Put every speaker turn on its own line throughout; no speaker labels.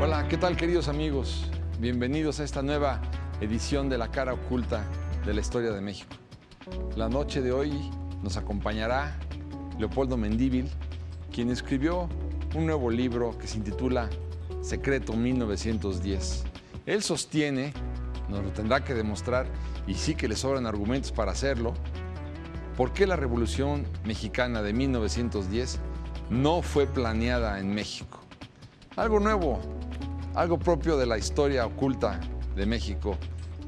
Hola, ¿qué tal, queridos amigos? Bienvenidos a esta nueva edición de La Cara Oculta de la Historia de México. La noche de hoy nos acompañará Leopoldo Mendívil, quien escribió un nuevo libro que se intitula Secreto 1910. Él sostiene, nos lo tendrá que demostrar, y sí que le sobran argumentos para hacerlo, por qué la Revolución Mexicana de 1910 no fue planeada en México. Algo nuevo, algo propio de la historia oculta de México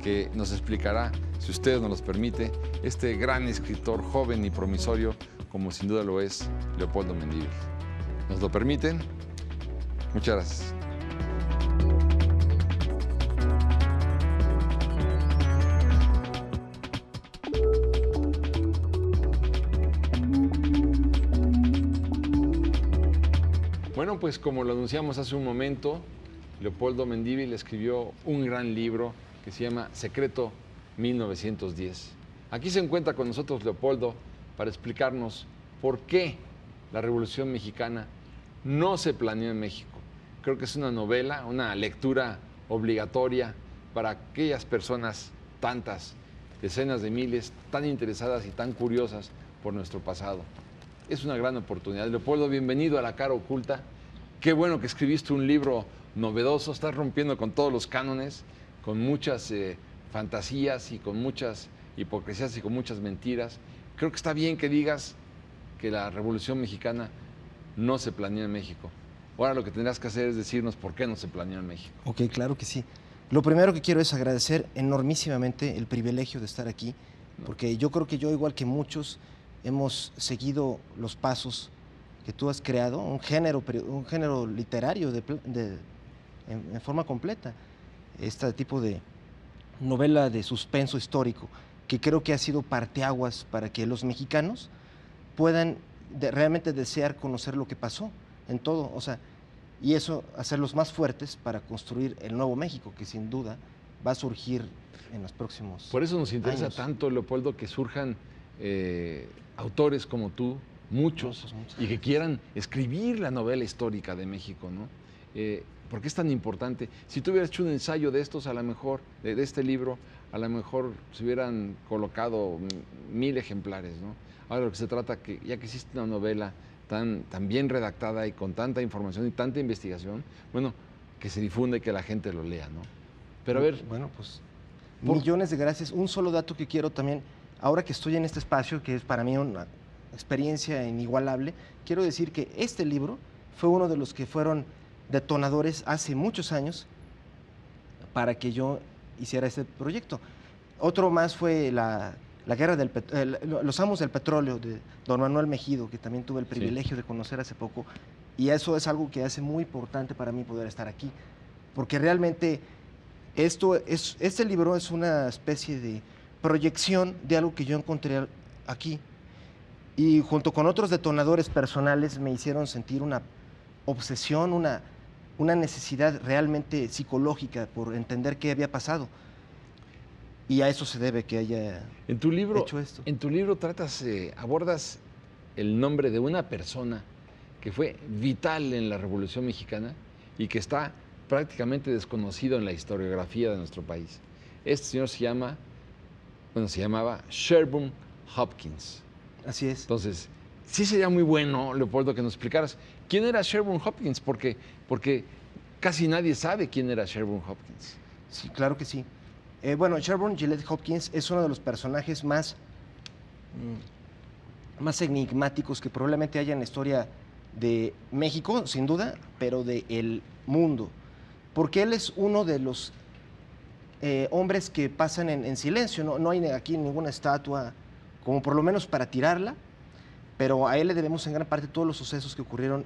que nos explicará, si usted nos los permite, este gran escritor joven y promisorio como sin duda lo es Leopoldo Mendívil. ¿Nos lo permiten? Muchas gracias. Bueno, pues como lo anunciamos hace un momento, Leopoldo Mendívil escribió un gran libro que se llama Secreto 1910. Aquí se encuentra con nosotros Leopoldo para explicarnos por qué la Revolución Mexicana no se planeó en México. Creo que es una novela, una lectura obligatoria para aquellas personas, tantas, decenas de miles, tan interesadas y tan curiosas por nuestro pasado. Es una gran oportunidad. Leopoldo, bienvenido a La Cara Oculta. Qué bueno que escribiste un libro novedoso, estás rompiendo con todos los cánones, con muchas fantasías y con muchas hipocresías y con muchas mentiras. Creo que está bien que digas que la Revolución Mexicana no se planeó en México. Ahora lo que tendrás que hacer es decirnos por qué no se planeó en México.
Ok, claro que sí. Lo primero que quiero es agradecer enormísimamente el privilegio de estar aquí, porque yo creo que yo, igual que muchos, hemos seguido los pasos que tú has creado, un género literario en forma completa, este tipo de novela de suspenso histórico, que creo que ha sido parteaguas para que los mexicanos puedan realmente desear conocer lo que pasó en todo, o sea, y eso hacerlos más fuertes para construir el nuevo México, que sin duda va a surgir en los próximos
Por eso nos interesa
años.
tanto, Leopoldo, que surjan autores como tú, muchos,
No, pues
y que quieran escribir la novela histórica de México, ¿no? ¿Por qué es tan importante? Si tú hubieras hecho un ensayo de estos, a lo mejor, de este libro, a lo mejor se hubieran colocado 1000 ejemplares, ¿no? Ahora lo que se trata, que ya que existe una novela tan bien redactada y con tanta información y tanta investigación, bueno, que se difunda y que la gente lo lea, ¿no? Pero a ver,
bueno, pues millones de gracias. Un solo dato que quiero también, ahora que estoy en este espacio, que es para mí una experiencia inigualable, quiero decir que este libro fue uno de los que fueron detonadores hace muchos años para que yo hiciera este proyecto. Otro más fue la guerra los amos del petróleo de don Manuel Mejido, que también tuve el privilegio de conocer hace poco, y eso es algo que hace muy importante para mí poder estar aquí, porque realmente este libro es una especie de proyección de algo que yo encontré aquí, y junto con otros detonadores personales me hicieron sentir una obsesión, una necesidad realmente psicológica por entender qué había pasado. Y a eso se debe que haya hecho esto.
En tu libro abordas el nombre de una persona que fue vital en la Revolución Mexicana y que está prácticamente desconocido en la historiografía de nuestro país. Este señor se llamaba Sherburne Hopkins.
Así es.
Entonces, sí sería muy bueno, Leopoldo, que nos explicaras quién era Sherburne Hopkins, porque casi nadie sabe quién era Sherburne Hopkins.
Sí, claro que sí. Bueno, Sherburne Gillette Hopkins es uno de los personajes más enigmáticos que probablemente haya en la historia de México, sin duda, pero del mundo. Porque él es uno de los hombres que pasan en silencio. No hay aquí ninguna estatua, como por lo menos para tirarla, pero a él le debemos en gran parte todos los sucesos que ocurrieron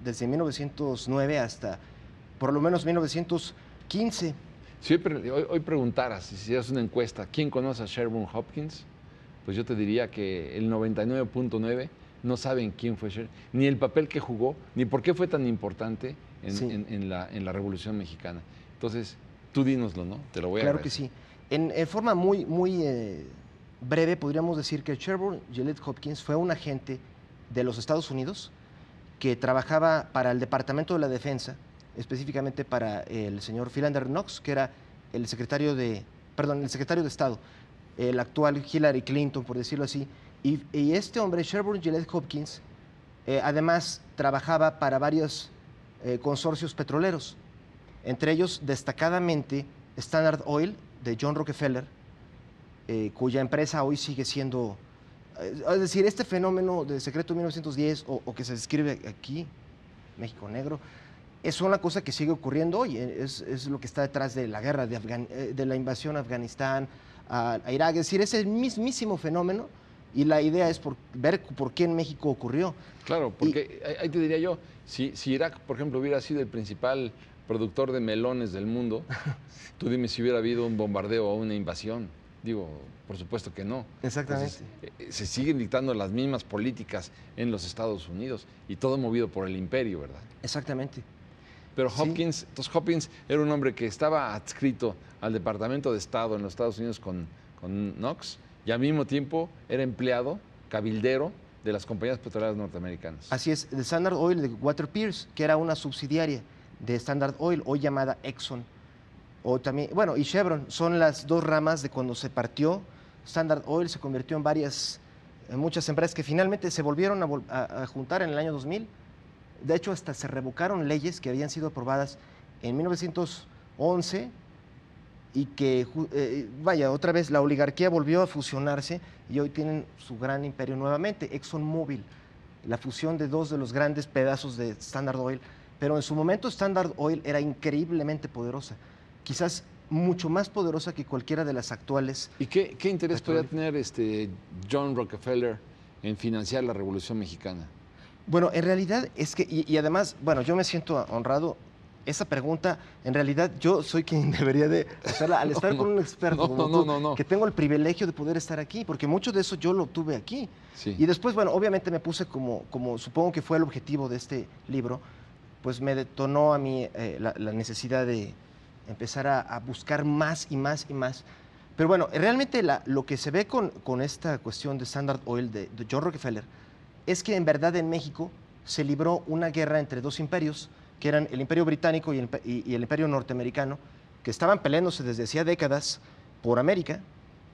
desde 1909 hasta por lo menos 1915.
Si hoy preguntaras, si hicieras una encuesta, ¿quién conoce a Sherburne Hopkins? Pues yo te diría que el 99.9 no saben quién fue Sherburne, ni el papel que jugó, ni por qué fue tan importante en la Revolución Mexicana. Entonces, tú dínoslo, ¿no? Te lo voy a agradecer.
Claro que sí. En forma muy breve, podríamos decir que Sherburne Gillette Hopkins fue un agente de los Estados Unidos que trabajaba para el Departamento de la Defensa específicamente para el señor Philander Knox, que era el secretario de Estado, el actual Hillary Clinton, por decirlo así. Y este hombre, Sherburne Gillette Hopkins, además trabajaba para varios consorcios petroleros, entre ellos destacadamente Standard Oil de John Rockefeller, cuya empresa hoy sigue siendo, es decir, este fenómeno de Secreto 1910 o que se describe aquí, México Negro, es una cosa que sigue ocurriendo hoy, es lo que está detrás de la guerra de la invasión a Afganistán, a Irak, es decir, es el mismísimo fenómeno. Y la idea es ver por qué en México ocurrió.
Claro, porque ahí te diría yo, si Irak, por ejemplo, hubiera sido el principal productor de melones del mundo, tú dime si hubiera habido un bombardeo o una invasión. Digo, por supuesto que no.
Exactamente.
Entonces, se siguen dictando las mismas políticas en los Estados Unidos y todo movido por el imperio, ¿verdad?
Exactamente.
Pero Hopkins, entonces Hopkins era un hombre que estaba adscrito al Departamento de Estado en los Estados Unidos con Knox, y al mismo tiempo era empleado, cabildero, de las compañías petroleras norteamericanas.
Así es, de Standard Oil de Walter Pierce, que era una subsidiaria de Standard Oil, hoy llamada Exxon, o también, bueno, y Chevron, son las dos ramas de cuando se partió. Standard Oil se convirtió en muchas empresas que finalmente se volvieron a juntar en el año 2000. De hecho, hasta se revocaron leyes que habían sido aprobadas en 1911 y que, otra vez la oligarquía volvió a fusionarse y hoy tienen su gran imperio nuevamente, ExxonMobil, la fusión de dos de los grandes pedazos de Standard Oil, pero en su momento Standard Oil era increíblemente poderosa, quizás mucho más poderosa que cualquiera de las actuales.
¿Y qué interés podía tener John Rockefeller en financiar la Revolución Mexicana?
Bueno, en realidad es que, y además, bueno, yo me siento honrado. Esa pregunta, en realidad, yo soy quien debería de hacerla al estar con un experto como tú, que tengo el privilegio de poder estar aquí, porque mucho de eso yo lo tuve aquí.
Sí.
Y después, bueno, obviamente me puse como supongo que fue el objetivo de este libro, pues me detonó a mí la necesidad de empezar a buscar más y más y más. Pero bueno, realmente lo que se ve con esta cuestión de Standard Oil de John Rockefeller es que en verdad en México se libró una guerra entre dos imperios, que eran el Imperio Británico y el Imperio Norteamericano, que estaban peleándose desde hacía décadas por América,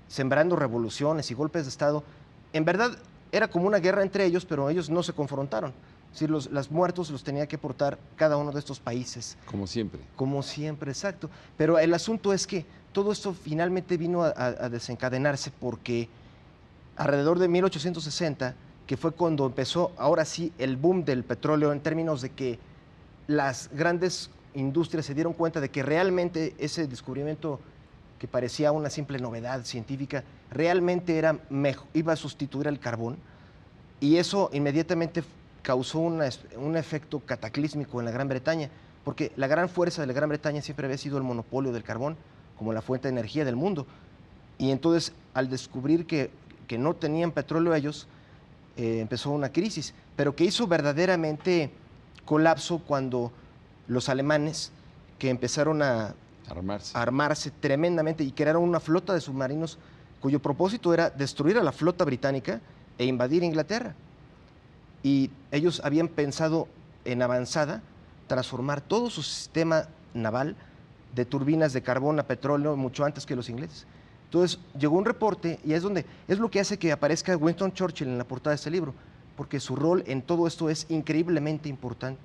sembrando revoluciones y golpes de Estado. En verdad era como una guerra entre ellos, pero ellos no se confrontaron. Es decir, los muertos los tenía que portar cada uno de estos países.
Como siempre.
Como siempre, exacto. Pero el asunto es que todo esto finalmente vino a desencadenarse porque alrededor de 1860, que fue cuando empezó ahora sí el boom del petróleo en términos de que las grandes industrias se dieron cuenta de que realmente ese descubrimiento que parecía una simple novedad científica, realmente iba a sustituir al carbón, y eso inmediatamente causó un efecto cataclísmico en la Gran Bretaña, porque la gran fuerza de la Gran Bretaña siempre había sido el monopolio del carbón como la fuente de energía del mundo. Y entonces, al descubrir que no tenían petróleo ellos, empezó una crisis, pero que hizo verdaderamente colapso cuando los alemanes, que empezaron a armarse tremendamente y crearon una flota de submarinos cuyo propósito era destruir a la flota británica e invadir Inglaterra. Y ellos habían pensado en avanzada transformar todo su sistema naval de turbinas de carbón a petróleo mucho antes que los ingleses. Entonces llegó un reporte y es lo que hace que aparezca Winston Churchill en la portada de este libro, porque su rol en todo esto es increíblemente importante.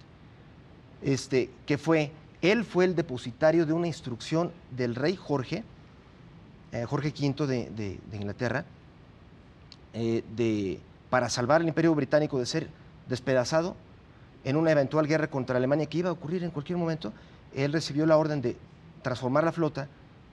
Él fue el depositario de una instrucción del rey Jorge V de Inglaterra, para salvar al Imperio Británico de ser despedazado en una eventual guerra contra Alemania que iba a ocurrir en cualquier momento. Él recibió la orden de transformar la flota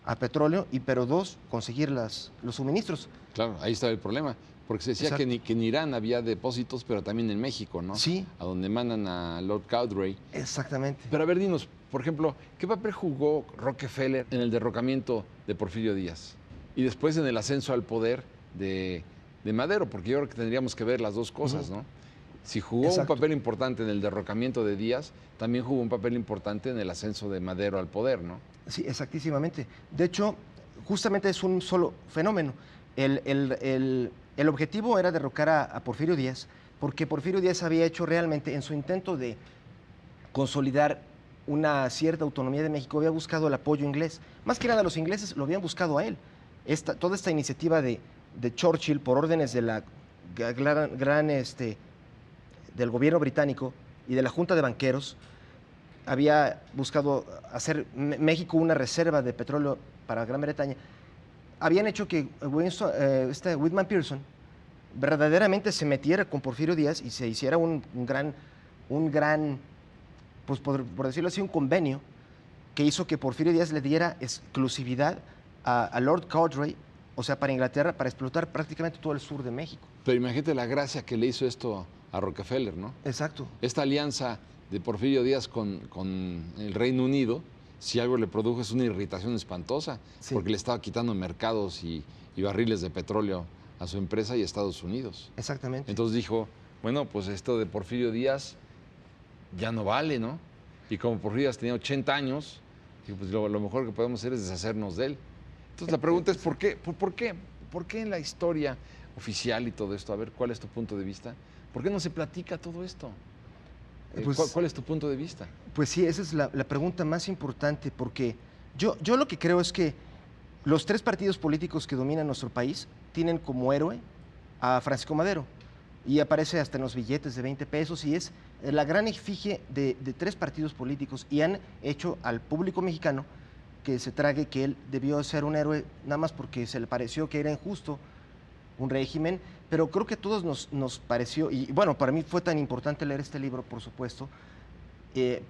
a petróleo pero conseguir los suministros.
Claro, ahí estaba el problema, porque se decía que en Irán había depósitos, pero también en México, ¿no?
Sí.
A donde mandan a Lord Cowdray.
Exactamente.
Pero a ver, dinos, por ejemplo, ¿qué papel jugó Rockefeller en el derrocamiento de Porfirio Díaz? Y después en el ascenso al poder de Madero, porque yo creo que tendríamos que ver las dos cosas, ¿no? Si jugó un papel importante en el derrocamiento de Díaz, también jugó un papel importante en el ascenso de Madero al poder, ¿no?
Sí, exactísimamente. De hecho, justamente es un solo fenómeno. El objetivo era derrocar a Porfirio Díaz, porque Porfirio Díaz había hecho realmente, en su intento de consolidar una cierta autonomía de México, había buscado el apoyo inglés. Más que nada los ingleses lo habían buscado a él. Toda esta iniciativa de Churchill, por órdenes de la del gobierno británico y de la Junta de Banqueros, había buscado hacer México una reserva de petróleo para Gran Bretaña. Habían hecho que Whitman Pearson verdaderamente se metiera con Porfirio Díaz y se hiciera un gran, pues por decirlo así, un convenio que hizo que Porfirio Díaz le diera exclusividad a Lord Cowdray, o sea, para Inglaterra, para explotar prácticamente todo el sur de México.
Pero imagínate la gracia que le hizo esto a Rockefeller, ¿no?
Exacto.
Esta alianza de Porfirio Díaz con el Reino Unido, si algo le produjo es una irritación espantosa,
Sí.
porque le estaba quitando mercados y barriles de petróleo a su empresa y a Estados Unidos.
Exactamente.
Entonces dijo, bueno, pues esto de Porfirio Díaz ya no vale, ¿no? Y como Porfirio Díaz tenía 80 años, dijo, pues lo mejor que podemos hacer es deshacernos de él. Entonces la pregunta es, ¿por qué? ¿Por qué en la historia oficial y todo esto? A ver, ¿cuál es tu punto de vista? ¿Por qué no se platica todo esto?
Pues,
¿Cuál es tu punto de vista?
Pues sí, esa es la pregunta más importante, porque yo lo que creo es que los tres partidos políticos que dominan nuestro país tienen como héroe a Francisco Madero, y aparece hasta en los billetes de 20 pesos, y es la gran efigie de tres partidos políticos, y han hecho al público mexicano que se trague que él debió ser un héroe nada más porque se le pareció que era injusto un régimen, pero creo que a todos nos pareció, y bueno, para mí fue tan importante leer este libro, por supuesto,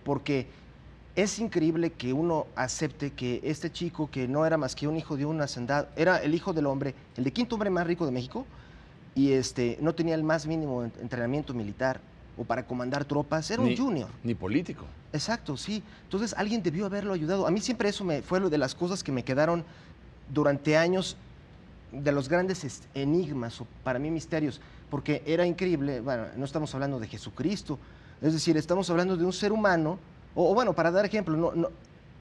porque es increíble que uno acepte que este chico, que no era más que un hijo de un hacendado, era el hijo del hombre, el de quinto hombre más rico de México, y no tenía el más mínimo entrenamiento militar o para comandar tropas, era un junior.
Ni político.
Exacto, sí. Entonces alguien debió haberlo ayudado. A mí siempre eso fue lo de las cosas que me quedaron durante años, de los grandes enigmas o para mí misterios, porque era increíble. Bueno, no estamos hablando de Jesucristo, es decir, estamos hablando de un ser humano, o bueno, para dar ejemplo,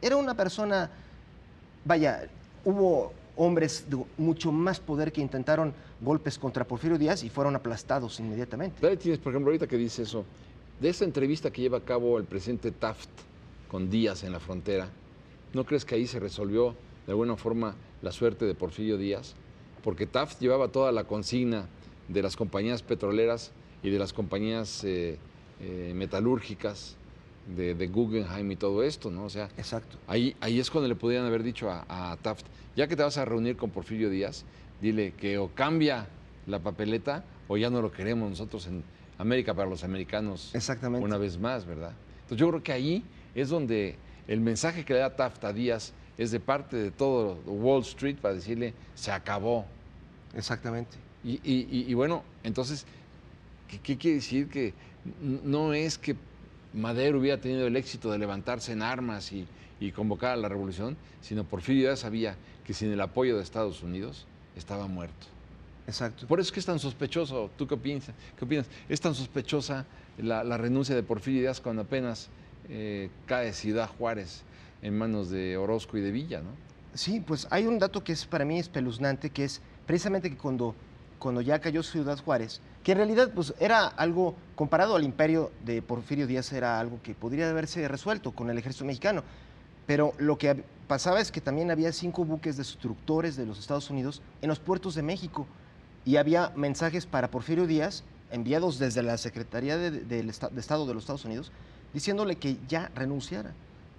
era una persona, vaya, hubo hombres de mucho más poder que intentaron golpes contra Porfirio Díaz y fueron aplastados inmediatamente.
Pero ahí tienes, por ejemplo, ahorita que dice eso, de esa entrevista que lleva a cabo el presidente Taft con Díaz en la frontera, ¿no crees que ahí se resolvió de alguna forma la suerte de Porfirio Díaz? Porque Taft llevaba toda la consigna de las compañías petroleras y de las compañías metalúrgicas, de Guggenheim y todo esto, ¿no? O sea,
exacto.
Ahí es cuando le podrían haber dicho a Taft, ya que te vas a reunir con Porfirio Díaz, dile que o cambia la papeleta o ya no lo queremos nosotros en América para los americanos.
Exactamente.
Una vez más, ¿verdad? Entonces yo creo que ahí es donde el mensaje que le da Taft a Díaz es de parte de todo Wall Street para decirle, se acabó.
Exactamente.
Y bueno, entonces, ¿qué quiere decir? Que no es que Madero hubiera tenido el éxito de levantarse en armas y convocar a la revolución, sino Porfirio Díaz sabía que sin el apoyo de Estados Unidos estaba muerto.
Exacto.
Por eso es que es tan sospechoso. ¿Tú qué opinas? ¿Es tan sospechosa la renuncia de Porfirio Díaz cuando apenas cae Ciudad Juárez en manos de Orozco y de Villa, ¿no?
Sí, pues hay un dato que es para mí espeluznante, que es precisamente que cuando ya cayó Ciudad Juárez, que en realidad pues era algo, comparado al imperio de Porfirio Díaz, era algo que podría haberse resuelto con el ejército mexicano, pero lo que pasaba es que también había 5 buques destructores de los Estados Unidos en los puertos de México, y había mensajes para Porfirio Díaz enviados desde la Secretaría de Estado de los Estados Unidos, diciéndole que ya renunciara.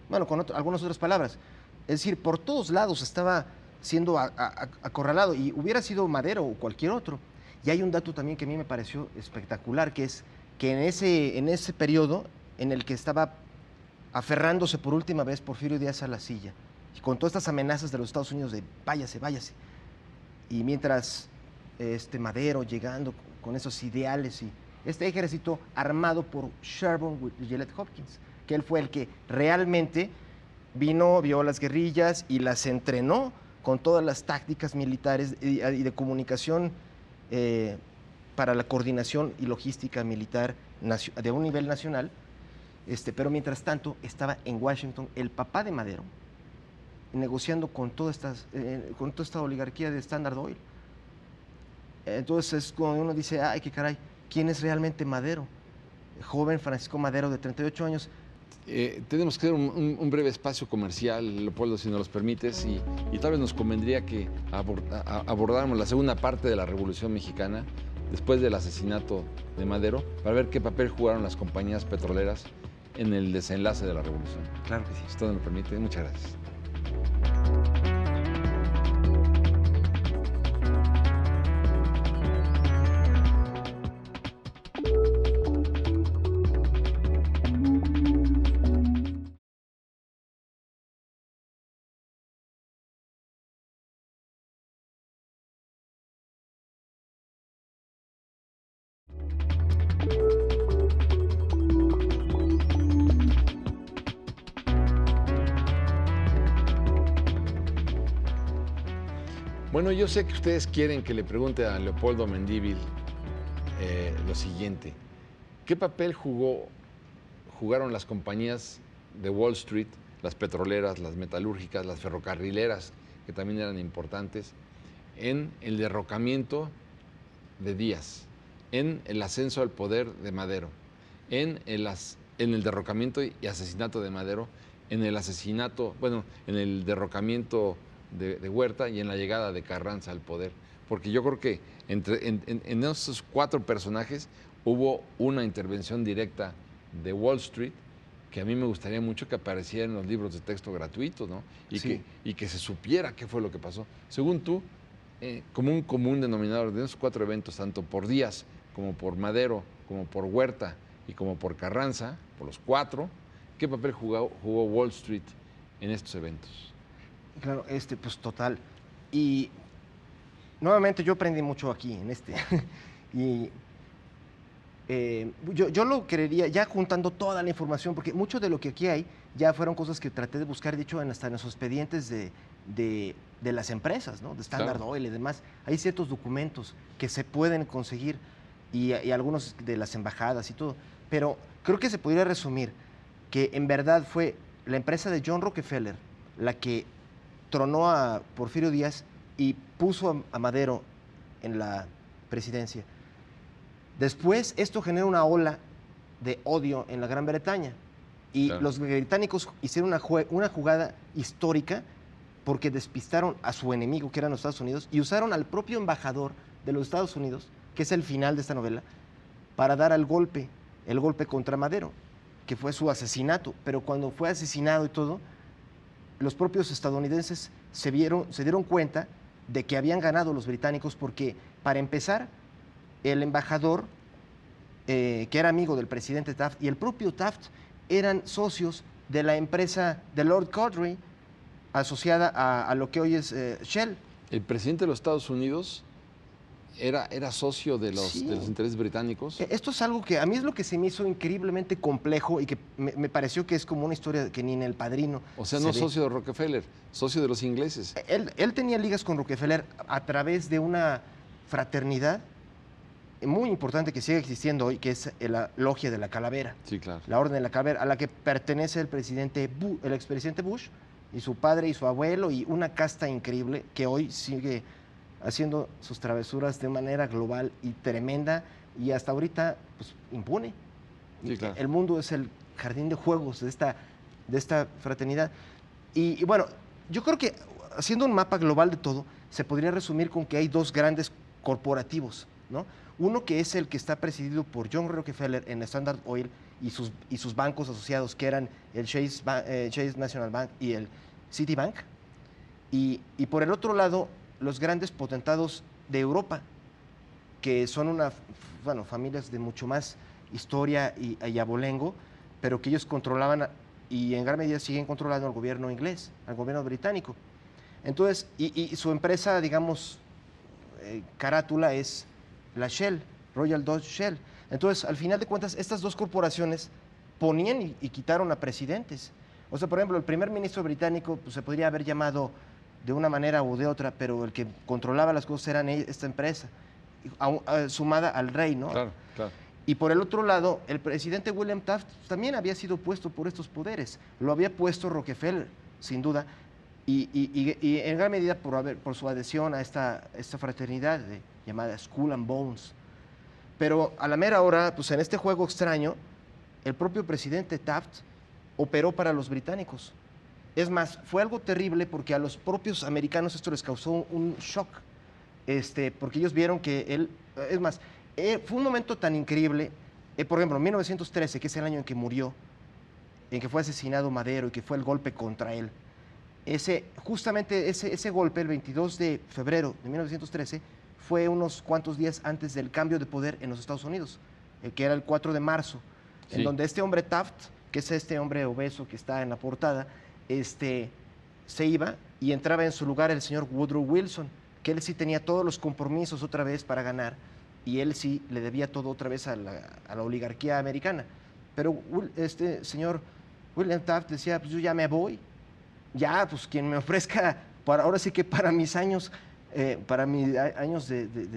Bueno, con algunas otras palabras. Es decir, por todos lados estaba siendo acorralado, y hubiera sido Madero o cualquier otro. Y hay un dato también que a mí me pareció espectacular, que es que en ese periodo en el que estaba aferrándose por última vez Porfirio Díaz a la silla, y con todas estas amenazas de los Estados Unidos de váyase, váyase, y mientras Madero llegando con esos ideales, y este ejército armado por Sherburne y Gillette Hopkins, que él fue el que realmente vino, vio las guerrillas y las entrenó con todas las tácticas militares y de comunicación para la coordinación y logística militar de un nivel nacional, pero mientras tanto estaba en Washington el papá de Madero, negociando con toda esta oligarquía de Standard Oil. Entonces es cuando uno dice, ay, qué caray, ¿quién es realmente Madero? Joven Francisco Madero, de 38 años,
Tenemos que hacer un breve espacio comercial, Leopoldo, si nos los permites, y tal vez nos convendría que abordáramos la segunda parte de la Revolución Mexicana, después del asesinato de Madero, para ver qué papel jugaron las compañías petroleras en el desenlace de la revolución.
Claro que sí.
Si usted me lo permite, muchas gracias. Bueno, yo sé que ustedes quieren que le pregunte a Leopoldo Mendívil lo siguiente. ¿Qué papel jugaron las compañías de Wall Street, las petroleras, las metalúrgicas, las ferrocarrileras, que también eran importantes, en el derrocamiento de Díaz, en el ascenso al poder de Madero, en el derrocamiento y asesinato de Madero, en el asesinato, bueno, en el derrocamiento de Huerta y en la llegada de Carranza al poder? Porque yo creo que en esos cuatro personajes hubo una intervención directa de Wall Street que a mí me gustaría mucho que apareciera en los libros de texto gratuitos, ¿no? Y que se supiera qué fue lo que pasó. Según tú, como un común denominador de esos cuatro eventos, tanto por Díaz, como por Madero, como por Huerta y como por Carranza, por los cuatro, ¿qué papel jugó Wall Street en estos eventos?
Claro, pues total. Y nuevamente yo aprendí mucho aquí, y yo lo creería, ya juntando toda la información, porque mucho de lo que aquí hay ya fueron cosas que traté de buscar, de hecho, hasta en los expedientes de las empresas, ¿no? De Standard
Claro.
Oil y demás. Hay ciertos documentos que se pueden conseguir y algunos de las embajadas y todo. Pero creo que se podría resumir que en verdad fue la empresa de John Rockefeller la que tronó a Porfirio Díaz y puso a Madero en la presidencia. Después, esto genera una ola de odio en la Gran Bretaña. Y
Claro.
los británicos hicieron una jugada histórica porque despistaron a su enemigo, que eran los Estados Unidos, y usaron al propio embajador de los Estados Unidos, que es el final de esta novela, para dar el golpe contra Madero, que fue su asesinato. Pero cuando fue asesinado y todo, los propios estadounidenses se dieron cuenta de que habían ganado los británicos porque, para empezar, el embajador, que era amigo del presidente Taft, y el propio Taft eran socios de la empresa de Lord Cowdray, asociada a lo que hoy es Shell.
El presidente de los Estados Unidos era socio de los
Sí.
intereses británicos.
Esto es algo que a mí es lo que se me hizo increíblemente complejo y que me pareció que es como una historia que ni en El Padrino.
O sea,
se
no
ve.
socio de Rockefeller, socio de los ingleses.
Él tenía ligas con Rockefeller a través de una fraternidad muy importante que sigue existiendo hoy, que es la Logia de la Calavera.
Sí, claro.
La Orden de la Calavera, a la que pertenece el expresidente Bush y su padre y su abuelo, y una casta increíble que hoy sigue haciendo sus travesuras de manera global y tremenda, y hasta ahorita pues impune.
Sí, claro.
El mundo es el jardín de juegos de esta fraternidad. Y bueno, yo creo que haciendo un mapa global de todo, se podría resumir con que hay dos grandes corporativos, ¿no? Uno que es el que está presidido por John Rockefeller en Standard Oil y sus bancos asociados, que eran el Chase National Bank y el Citibank. Y por el otro lado, los grandes potentados de Europa, que son familias de mucho más historia y abolengo, pero que ellos controlaban y en gran medida siguen controlando al gobierno inglés, al gobierno británico. Entonces, y su empresa, digamos, carátula es la Shell, Royal Dutch Shell. Entonces, al final de cuentas, estas dos corporaciones ponían y quitaron a presidentes. O sea, por ejemplo, el primer ministro británico pues, se podría haber llamado de una manera u de otra, pero el que controlaba las cosas era esta empresa, sumada al rey, ¿no?
Claro, claro.
Y por el otro lado, el presidente William Taft también había sido puesto por estos poderes. Lo había puesto Rockefeller, sin duda, y en gran medida por su adhesión a esta fraternidad llamada Skull and Bones. Pero a la mera hora, pues en este juego extraño, el propio presidente Taft operó para los británicos. Es más, fue algo terrible porque a los propios americanos esto les causó un shock, porque ellos vieron que él, es más, fue un momento tan increíble, por ejemplo, en 1913, que es el año en que murió, en que fue asesinado Madero y que fue el golpe contra él. Justamente ese golpe, el 22 de febrero de 1913, fue unos cuantos días antes del cambio de poder en los Estados Unidos, que era el 4 de marzo,
Sí.
en donde este hombre Taft, que es este hombre obeso que está en la portada, se iba y entraba en su lugar el señor Woodrow Wilson, que él sí tenía todos los compromisos otra vez para ganar y él sí le debía todo otra vez a la oligarquía americana. Pero este señor William Taft decía, pues yo ya me voy, ya, pues quien me ofrezca, ahora sí que para mis años, de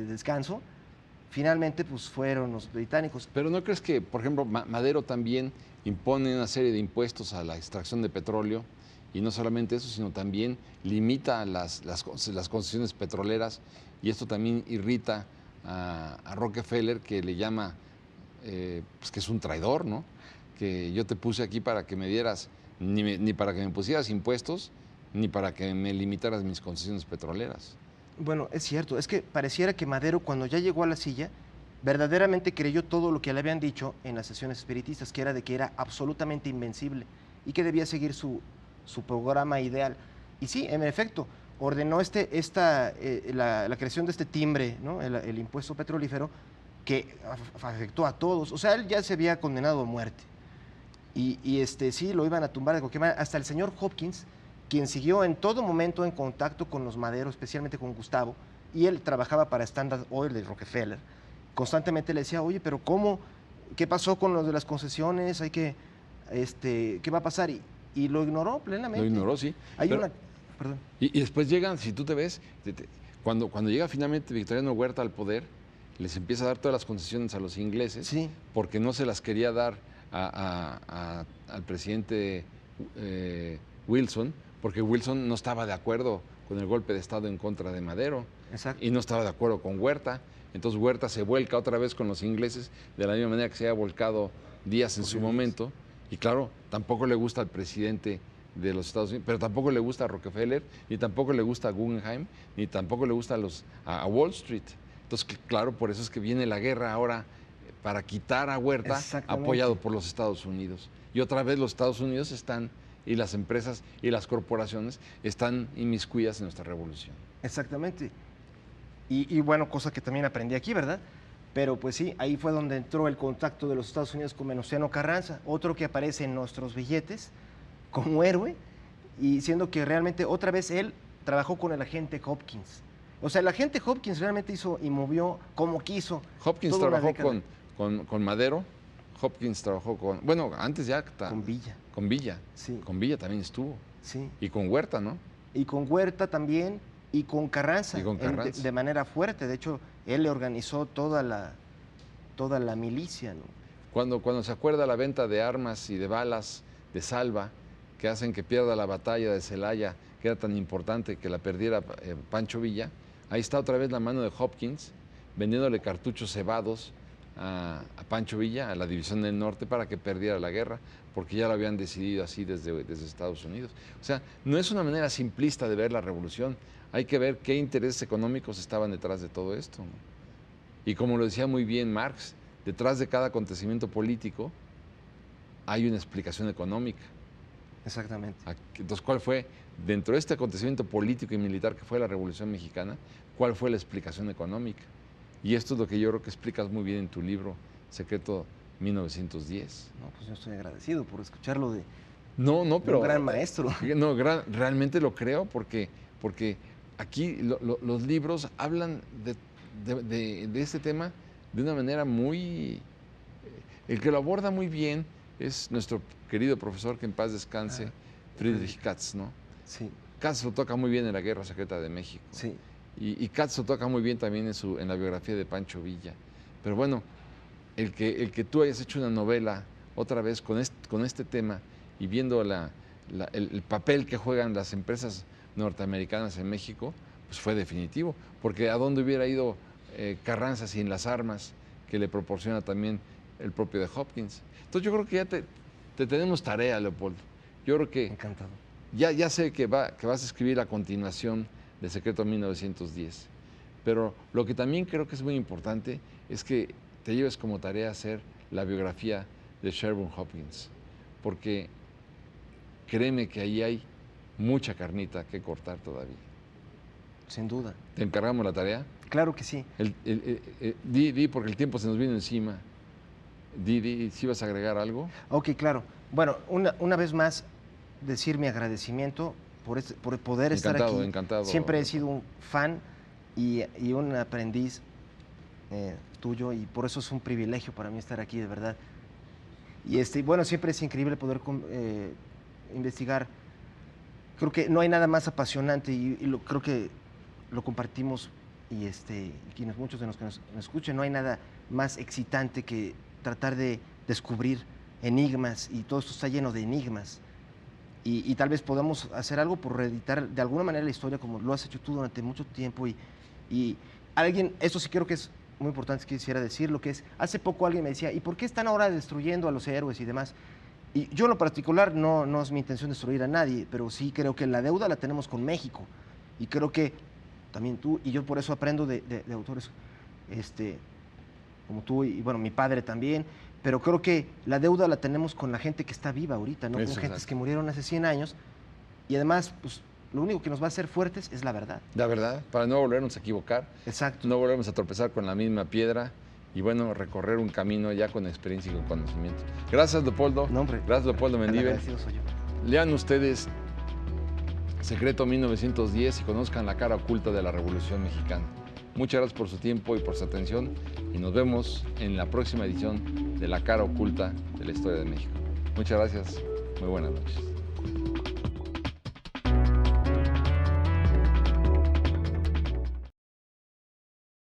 descanso, finalmente pues fueron los británicos.
Pero ¿no crees que, por ejemplo, Madero también impone una serie de impuestos a la extracción de petróleo? Y no solamente eso, sino también limita las concesiones petroleras, y esto también irrita a Rockefeller, que le llama pues que es un traidor, ¿no? Que yo te puse aquí para que me dieras, ni para que me pusieras impuestos, ni para que me limitaras mis concesiones petroleras.
Bueno, es cierto, es que pareciera que Madero, cuando ya llegó a la silla, verdaderamente creyó todo lo que le habían dicho en las sesiones espiritistas, que era de que era absolutamente invencible y que debía seguir su programa ideal. Y sí, en efecto, ordenó la creación de este timbre, ¿no? el impuesto petrolífero, que afectó a todos. O sea, él ya se había condenado a muerte. Y sí, lo iban a tumbar de cualquier manera. Hasta el señor Hopkins, quien siguió en todo momento en contacto con los Maderos, especialmente con Gustavo, y él trabajaba para Standard Oil de Rockefeller, constantemente le decía, oye, pero ¿cómo? ¿Qué pasó con los de las concesiones? ¿Qué va a pasar? Y lo ignoró plenamente.
Lo ignoró, sí.
Perdón.
Y después llegan, si tú te ves, cuando llega finalmente Victoriano Huerta al poder, les empieza a dar todas las concesiones a los ingleses,
Sí.
porque no se las quería dar al presidente Wilson, porque Wilson no estaba de acuerdo con el golpe de Estado en contra de Madero.
Exacto.
Y no estaba de acuerdo con Huerta. Entonces Huerta se vuelca otra vez con los ingleses, de la misma manera que se había volcado Díaz en su momento. Y claro, tampoco le gusta al presidente de los Estados Unidos, pero tampoco le gusta a Rockefeller, ni tampoco le gusta a Guggenheim, ni tampoco le gusta a Wall Street. Entonces, claro, por eso es que viene la guerra ahora para quitar a Huerta, apoyado por los Estados Unidos. Y otra vez los Estados Unidos están, y las empresas y las corporaciones están inmiscuidas en nuestra revolución.
Exactamente. Y bueno, cosa que también aprendí aquí, ¿verdad? Pero pues sí, ahí fue donde entró el contacto de los Estados Unidos con Venustiano Carranza, otro que aparece en nuestros billetes como héroe, y siendo que realmente otra vez él trabajó con el agente Hopkins. O sea, el agente Hopkins realmente hizo y movió como quiso.
Hopkins trabajó con Madero, Hopkins trabajó bueno, antes ya
con Villa.
Con Villa.
Sí.
Con Villa también estuvo.
Sí.
Y con Huerta, ¿no?
Y con Huerta también, y con Carranza.
Y con Carranza.
De manera fuerte. De hecho, él le organizó toda la milicia, ¿no?
Cuando se acuerda la venta de armas y de balas de salva que hacen que pierda la batalla de Celaya, que era tan importante que la perdiera Pancho Villa, ahí está otra vez la mano de Hopkins vendiéndole cartuchos cebados a Pancho Villa, a la División del Norte, para que perdiera la guerra, porque ya lo habían decidido así desde Estados Unidos. O sea, no es una manera simplista de ver la revolución, hay que ver qué intereses económicos estaban detrás de todo esto, ¿no? Y como lo decía muy bien Marx, detrás de cada acontecimiento político hay una explicación económica.
Exactamente.
Entonces, ¿cuál fue, dentro de este acontecimiento político y militar que fue la Revolución Mexicana, cuál fue la explicación económica? Y esto es lo que yo creo que explicas muy bien en tu libro, Secreto 1910.
No, pues yo estoy agradecido por escucharlo de
pero
un gran maestro.
No, realmente lo creo porque aquí los libros hablan de este tema de una manera muy... El que lo aborda muy bien es nuestro querido profesor, que en paz descanse, Friedrich Katz, ¿no?
Sí.
Katz lo toca muy bien en La Guerra Secreta de México.
Sí.
Y Katz lo toca muy bien también en la biografía de Pancho Villa. Pero bueno, el que tú hayas hecho una novela otra vez con este tema y viendo el papel que juegan las empresas norteamericanas en México, pues fue definitivo. Porque ¿a dónde hubiera ido Carranza sin las armas que le proporciona también el propio de Hopkins? Entonces yo creo que te tenemos tarea, Leopoldo. Yo creo que
Encantado.
ya sé que vas a escribir la continuación de Secreto 1910, pero lo que también creo que es muy importante es que te lleves como tarea hacer la biografía de Sherburne Hopkins, porque créeme que ahí hay mucha carnita que cortar todavía.
Sin duda.
¿Te encargamos la tarea?
Claro que sí.
Di, porque el tiempo se nos vino encima. Di, ¿sí vas a agregar algo?
Ok, claro. Bueno, una vez más, decir mi agradecimiento por poder estar aquí.
Encantado.
Siempre he sido un fan y un aprendiz tuyo, y por eso es un privilegio para mí estar aquí, de verdad. Y bueno, siempre es increíble poder investigar. Creo que no hay nada más apasionante y creo que lo compartimos, y quienes, muchos de los que nos escuchen, no hay nada más excitante que tratar de descubrir enigmas, y todo esto está lleno de enigmas. Y tal vez podamos hacer algo por reeditar de alguna manera la historia, como lo has hecho tú durante mucho tiempo. Y alguien, eso sí creo que es muy importante, que quisiera decir, lo que es, hace poco alguien me decía, ¿y por qué están ahora destruyendo a los héroes y demás? Y yo en lo particular no es mi intención destruir a nadie, pero sí creo que la deuda la tenemos con México. Y creo que también tú, y yo por eso aprendo de autores como tú, y bueno, mi padre también, pero creo que la deuda la tenemos con la gente que está viva ahorita, no con gentes que murieron hace 100 años. Y además, pues, lo único que nos va a hacer fuertes es la verdad.
La verdad, para no volvernos a equivocar.
Exacto.
No volvernos a tropezar con la misma piedra y, bueno, recorrer un camino ya con experiencia y con conocimiento. Gracias, Leopoldo.
No, hombre.
Gracias, Leopoldo Mendívil.
Agradecido soy yo.
Lean ustedes Secreto 1910 y conozcan la cara oculta de la Revolución Mexicana. Muchas gracias por su tiempo y por su atención, y nos vemos en la próxima edición de La cara oculta de la historia de México. Muchas gracias. Muy buenas noches.